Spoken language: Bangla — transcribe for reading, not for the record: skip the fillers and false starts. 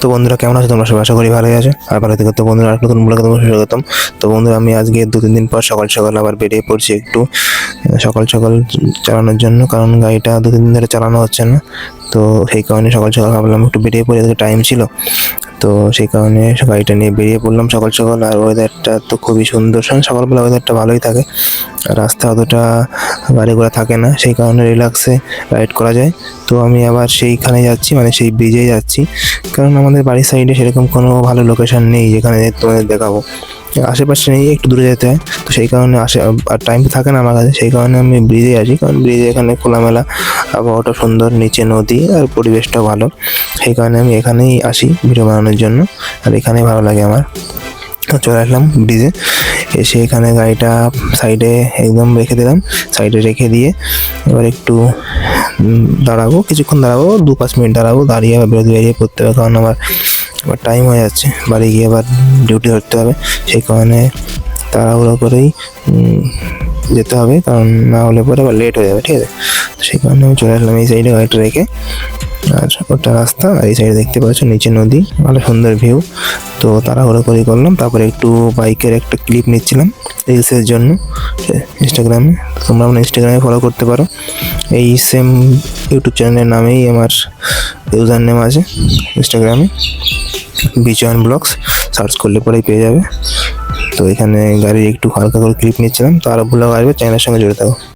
তো বন্ধুরা কেমন আছো তোমরা সবাই? আশা করি ভালোই আছো। আর ভালো থেকো। তো বন্ধুরা আরেকটা নতুন ব্লগে তোমাদের স্বাগতম। তো বন্ধুরা আমি আজকে 2-3 দিন পর সকাল সকাল আবার বেরিয়ে পড়ছি একটু সকাল সকাল চালানোর জন্য, কারণ গাড়িটা 2-3 দিন ধরে চালানো হচ্ছে না। তো সেই কারণে সকাল সকাল ভাবলাম একটু বেরিয়ে পড়ে, টাইম ছিল। তো সেই কারণে গাড়িটা নিয়ে বেরিয়ে পড়লাম সকাল সকাল। আর ওয়েদারটা তো খুবই সুন্দর, সকালবেলা ওয়েদারটা ভালোই থাকে, রাস্তা অতটা গাড়ি ঘোড়া থাকে না, সেই কারণে রিল্যাক্সে রাইড করা যায়। তো আমি আবার সেইখানে যাচ্ছি, মানে সেই ব্রিজেই যাচ্ছি, কারণ আমাদের বাড়ির সাইডে সেরকম কোনো ভালো লোকেশন নেই যেখানে তোমাদের দেখাবো, আশেপাশে নেই, একটু দূরে যেতে হয়। তো সেই কারণে আর টাইম তো থাকে না আমার কাছে, সেই কারণে আমি ব্রিজে আছি, কারণ ব্রিজে এখানে খোলামেলা, আবহাওয়াটা সুন্দর, নিচে নদী আর পরিবেশটাও ভালো। সেই কারণে আমি এখানেই আসি ভিডিও বানানোর জন্য, আর এখানেই ভালো লাগে আমার। চলে আসলাম ব্রিজে, এসে এখানে গাড়িটা সাইডে একদম রেখে দিলাম। সাইডে রেখে দিয়ে এবার একটু দাঁড়াবো, কিছুক্ষণ দাঁড়াবো, 2-5 মিনিট দাঁড়াবো, দাঁড়িয়ে আবার বেরিয়ে পড়তে হবে, কারণ আমার টাইম হয়ে যাচ্ছে, বাড়ি গিয়ে আবার ডিউটি ধরতে হবে। সেই কারণে তাড়াহুড়ো করেই যেতে হবে, কারণ না হলে পরে আবার লেট হয়ে যাবে, ঠিক আছে? সেই কারণে আমি চলে আসলাম এই সাইডে গাড়িটা রেখে। আর ওটা রাস্তা, আর এই সাইডে দেখতে পাচ্ছ নিচে নদী, ভালো সুন্দর ভিউ। তো তাড়াহুড়ো করে করলাম, তারপরে একটু বাইকের একটা ক্লিপ নিচ্ছিলাম রিলসের জন্য ইনস্টাগ্রামে। তোমরা আমার ইনস্টাগ্রামে ফলো করতে পারো, এই সেম ইউটিউব চ্যানেলের নামেই আমার ইউজার নেম আছে ইনস্টাগ্রামে, বিচয়ন ব্লগস, সার্চ করলে পরেই পেয়ে যাবে। তো এখানে গাড়ির একটু হালকা করে ক্লিপ নিচ্ছিলাম, তো আরও ব্লগ আসবে, চ্যানেলের সঙ্গে জুড়ে থাকো।